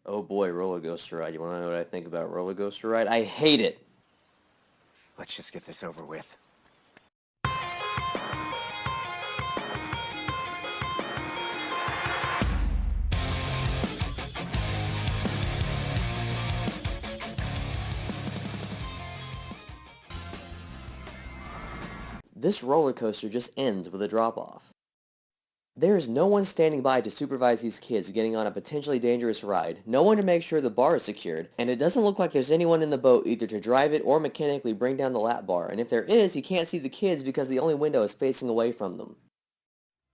Oh boy, roller coaster ride. You want to know what I think about roller coaster ride? I hate it. Let's just get this over with. This roller coaster just ends with a drop-off. There is no one standing by to supervise these kids getting on a potentially dangerous ride, no one to make sure the bar is secured, and it doesn't look like there's anyone in the boat either to drive it or mechanically bring down the lap bar, and if there is, he can't see the kids because the only window is facing away from them.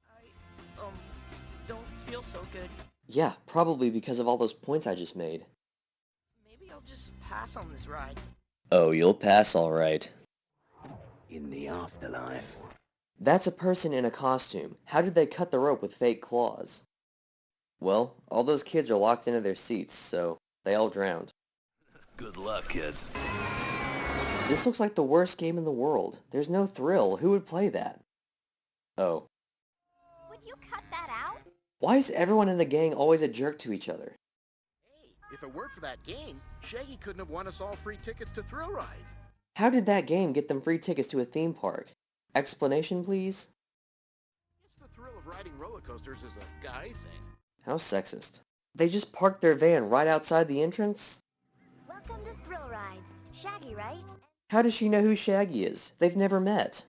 I, don't feel so good. Yeah, probably because of all those points I just made. Maybe I'll just pass on this ride. Oh, you'll pass all right. In the afterlife. That's a person in a costume. How did they cut the rope with fake claws? Well, all those kids are locked into their seats, so they all drowned. Good luck, kids. This looks like the worst game in the world. There's no thrill. Who would play that? Oh. Would you cut that out? Why is everyone in the gang always a jerk to each other? Hey, if it weren't for that game, Shaggy couldn't have won us all free tickets to thrill rides. How did that game get them free tickets to a theme park? Explanation, please? I guess the thrill of riding roller coasters is a guy thing. How sexist. They just parked their van right outside the entrance? Welcome to Thrill Rides. Shaggy, right? How does she know who Shaggy is? They've never met.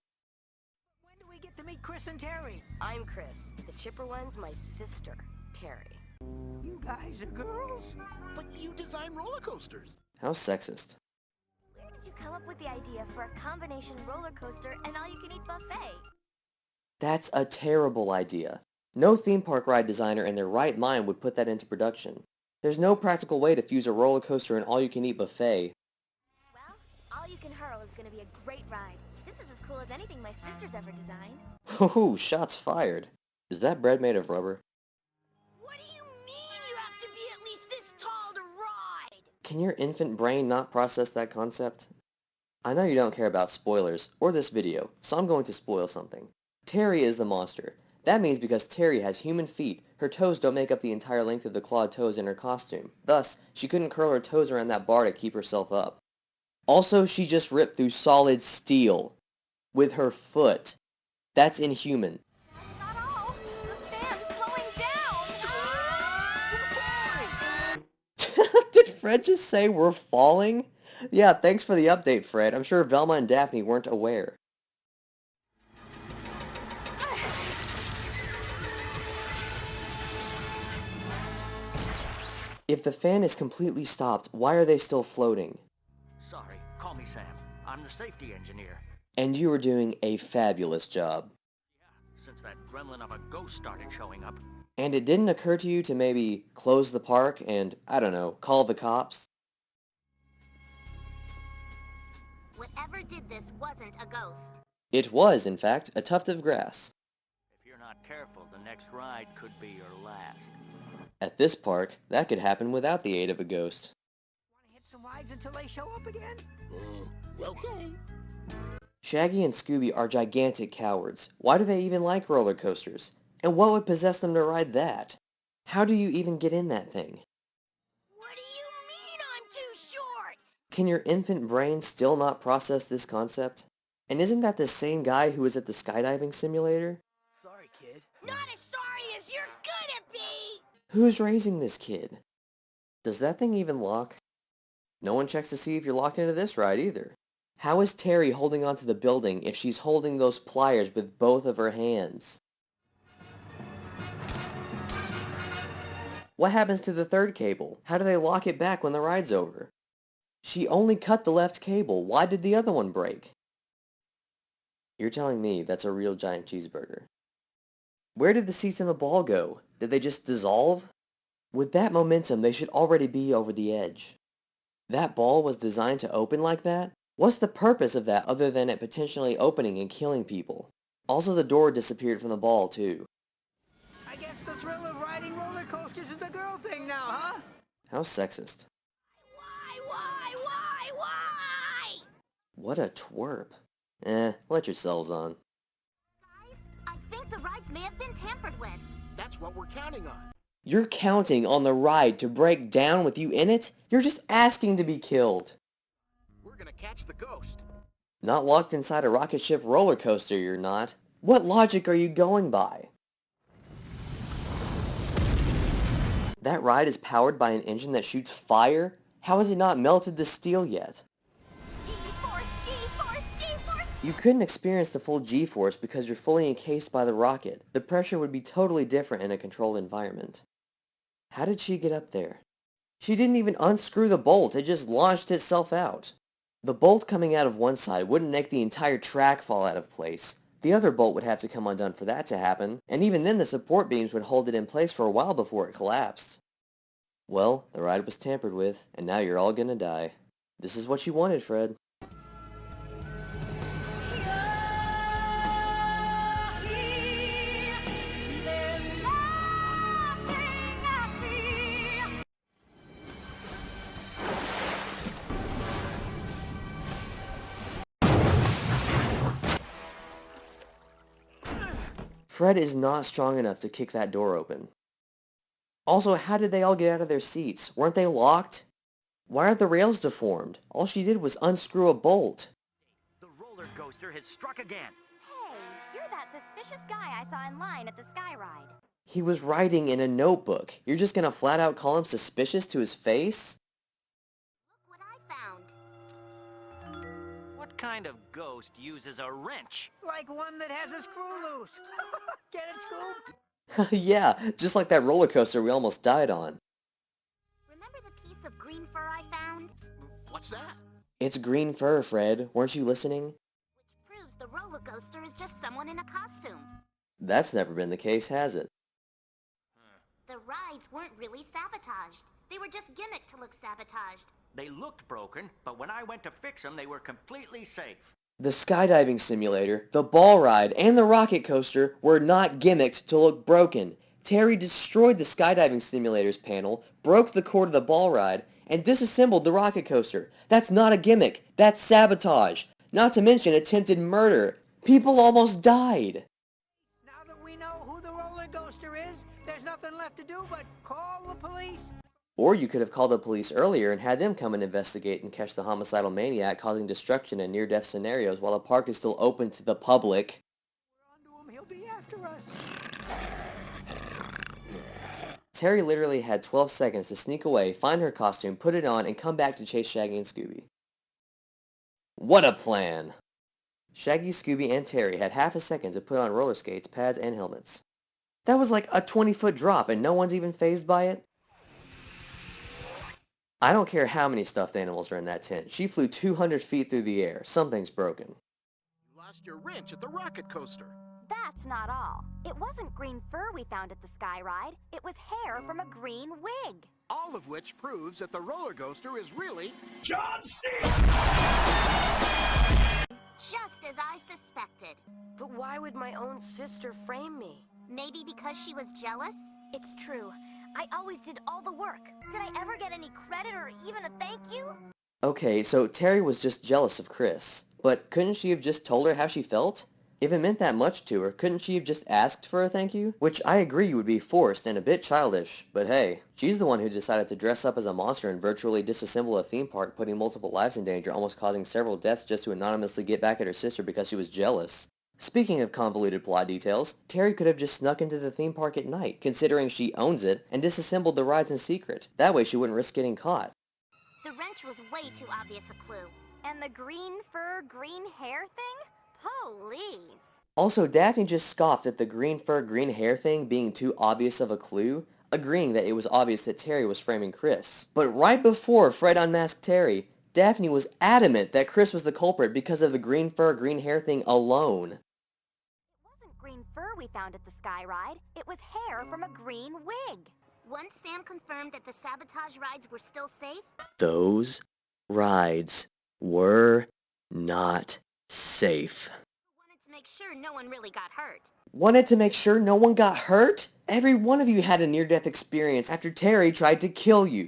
When do we get to meet Chris and Terry? I'm Chris. The chipper one's my sister, Terry. You guys are girls? But you design roller coasters. How sexist. Where did you come up with the idea for a combination roller coaster and all-you-can-eat buffet? That's a terrible idea. No theme park ride designer in their right mind would put that into production. There's no practical way to fuse a roller coaster and all-you-can-eat buffet. Well, all-you-can-hurl is going to be a great ride. This is as cool as anything my sister's ever designed. Ooh, shots fired. Is that bread made of rubber? What do you mean you have to be at least this tall to ride? Can your infant brain not process that concept? I know you don't care about spoilers, or this video, so I'm going to spoil something. Terry is the monster. That means because Terry has human feet, her toes don't make up the entire length of the clawed toes in her costume. Thus, she couldn't curl her toes around that bar to keep herself up. Also, she just ripped through solid steel. With her foot. That's inhuman. Not all. The fan's slowing down. Did Fred just say we're falling? Yeah, thanks for the update, Fred. I'm sure Velma and Daphne weren't aware. If the fan is completely stopped, why are they still floating? Sorry, call me Sam. I'm the safety engineer. And you were doing a fabulous job. Yeah, since that gremlin of a ghost started showing up. And it didn't occur to you to maybe close the park and, I don't know, call the cops? Whatever did this wasn't a ghost. It was, in fact, a tuft of grass. If you're not careful, the next ride could be your last. At this park, that could happen without the aid of a ghost. Want to hit some rides until they show up again? Okay. Shaggy and Scooby are gigantic cowards. Why do they even like roller coasters? And what would possess them to ride that? How do you even get in that thing? What do you mean I'm too short? Can your infant brain still not process this concept? And isn't that the same guy who was at the skydiving simulator? Sorry, kid. Not as sorry as you're gonna be! Who's raising this kid? Does that thing even lock? No one checks to see if you're locked into this ride either. How is Terry holding onto the building if she's holding those pliers with both of her hands? What happens to the third cable? How do they lock it back when the ride's over? She only cut the left cable. Why did the other one break? You're telling me that's a real giant cheeseburger. Where did the seats in the ball go? Did they just dissolve? With that momentum, they should already be over the edge. That ball was designed to open like that? What's the purpose of that other than it potentially opening and killing people? Also, the door disappeared from the ball, too. I guess the thrill of riding roller coasters is the girl thing now, huh? How sexist. Why? What a twerp. Let yourselves on. Guys, I think the rides may have been tampered with. That's what we're counting on. You're counting on the ride to break down with you in it? You're just asking to be killed. We're gonna catch the ghost. Not locked inside a rocket ship roller coaster, you're not. What logic are you going by? That ride is powered by an engine that shoots fire? How has it not melted the steel yet? G-force, G-force, G-force! You couldn't experience the full G-force because you're fully encased by the rocket. The pressure would be totally different in a controlled environment. How did she get up there? She didn't even unscrew the bolt, it just launched itself out. The bolt coming out of one side wouldn't make the entire track fall out of place. The other bolt would have to come undone for that to happen, and even then the support beams would hold it in place for a while before it collapsed. Well, the ride was tampered with, and now you're all gonna die. This is what you wanted, Fred. Fred is not strong enough to kick that door open. Also, how did they all get out of their seats? Weren't they locked? Why are the rails deformed? All she did was unscrew a bolt. The roller coaster has struck again. Hey, you're that suspicious guy I saw in line at the Sky Ride. He was writing in a notebook. You're just gonna flat out call him suspicious to his face? Look what I found. What kind of ghost uses a wrench? Like one that has a screw loose. Get it, Scoob? Yeah, just like that roller coaster we almost died on. Remember the piece of green fur I found? What's that? It's green fur, Fred. Weren't you listening? Which proves the roller coaster is just someone in a costume. That's never been the case, has it? The rides weren't really sabotaged. They were just gimmicked to look sabotaged. They looked broken, but when I went to fix them, they were completely safe. The skydiving simulator, the ball ride, and the rocket coaster were not gimmicked to look broken. Terry destroyed the skydiving simulator's panel, broke the cord of the ball ride, and disassembled the rocket coaster. That's not a gimmick. That's sabotage. Not to mention attempted murder. People almost died. Now that we know who the roller coaster is, there's nothing left to do but call the police. Or you could have called the police earlier and had them come and investigate and catch the homicidal maniac causing destruction in near-death scenarios while the park is still open to the public. We're onto him. He'll be after us. Terry literally had 12 seconds to sneak away, find her costume, put it on, and come back to chase Shaggy and Scooby. What a plan! Shaggy, Scooby, and Terry had half a second to put on roller skates, pads, and helmets. That was like a 20-foot drop and no one's even fazed by it? I don't care how many stuffed animals are in that tent. She flew 200 feet through the air. Something's broken. You lost your wrench at the rocket coaster. That's not all. It wasn't green fur we found at the Sky Ride. It was hair from a green wig. All of which proves that the roller coaster is really John C. Just as I suspected. But why would my own sister frame me? Maybe because she was jealous? It's true. I always did all the work. Did I ever get any credit or even a thank you? Okay, so Terry was just jealous of Chris. But couldn't she have just told her how she felt? If it meant that much to her, couldn't she have just asked for a thank you? Which I agree would be forced and a bit childish, but hey, she's the one who decided to dress up as a monster and virtually disassemble a theme park, putting multiple lives in danger, almost causing several deaths just to anonymously get back at her sister because she was jealous. Speaking of convoluted plot details, Terry could have just snuck into the theme park at night, considering she owns it, and disassembled the rides in secret. That way she wouldn't risk getting caught. The wrench was way too obvious a clue. And the green fur, green hair thing? Please. Also, Daphne just scoffed at the green fur, green hair thing being too obvious of a clue, agreeing that it was obvious that Terry was framing Chris. But right before Fred unmasked Terry, Daphne was adamant that Chris was the culprit because of the green fur, green hair thing alone. It wasn't green fur we found at the Sky Ride. It was hair from a green wig. Once Sam confirmed that the sabotage rides were still safe, Those rides were not safe. wanted to make sure no one really got hurt. Wanted to make sure no one got hurt? Every one of you had a near-death experience after Terry tried to kill you.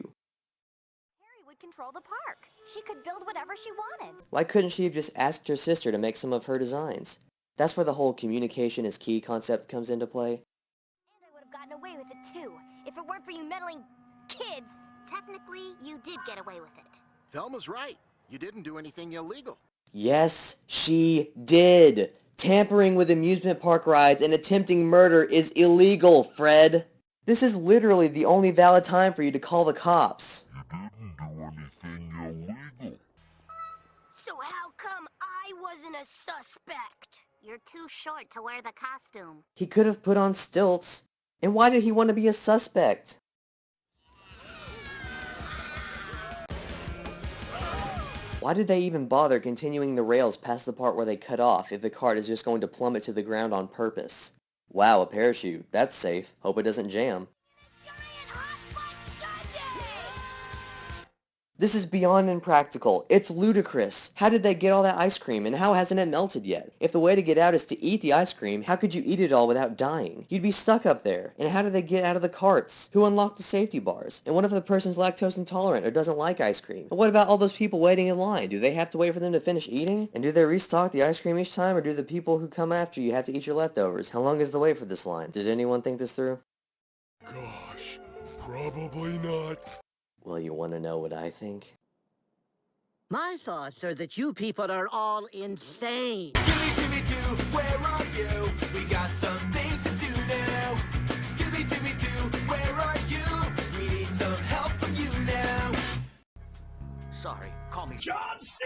Terry would control the park. She could build whatever she wanted. Why couldn't she have just asked her sister to make some of her designs? That's where the whole communication is key concept comes into play. And I would have gotten away with it too, if it weren't weren't for you meddling kids. Technically, you did get away with it. Velma's right. You didn't do anything illegal. Yes, she did. Tampering with amusement park rides and attempting murder is illegal, Fred. This is literally the only valid time for you to call the cops. You didn't do anything illegal. So how come I wasn't a suspect? You're too short to wear the costume. He could have put on stilts. And why did he want to be a suspect? Why did they even bother continuing the rails past the part where they cut off if the cart is just going to plummet to the ground on purpose? Wow, a parachute. That's safe. Hope it doesn't jam. This is beyond impractical. It's ludicrous. How did they get all that ice cream, and how hasn't it melted yet? If the way to get out is to eat the ice cream, how could you eat it all without dying? You'd be stuck up there. And how did they get out of the carts? Who unlocked the safety bars? And what if the person's lactose intolerant or doesn't like ice cream? And what about all those people waiting in line? Do they have to wait for them to finish eating? And do they restock the ice cream each time, or do the people who come after you have to eat your leftovers? How long is the wait for this line? Did anyone think this through? Gosh, probably not. Well, you want to know what I think? My thoughts are that you people are all insane. Scooby-Doo, where are you? We got some things to do now. Scooby-Doo, where are you? We need some help from you now. Sorry, call me John C.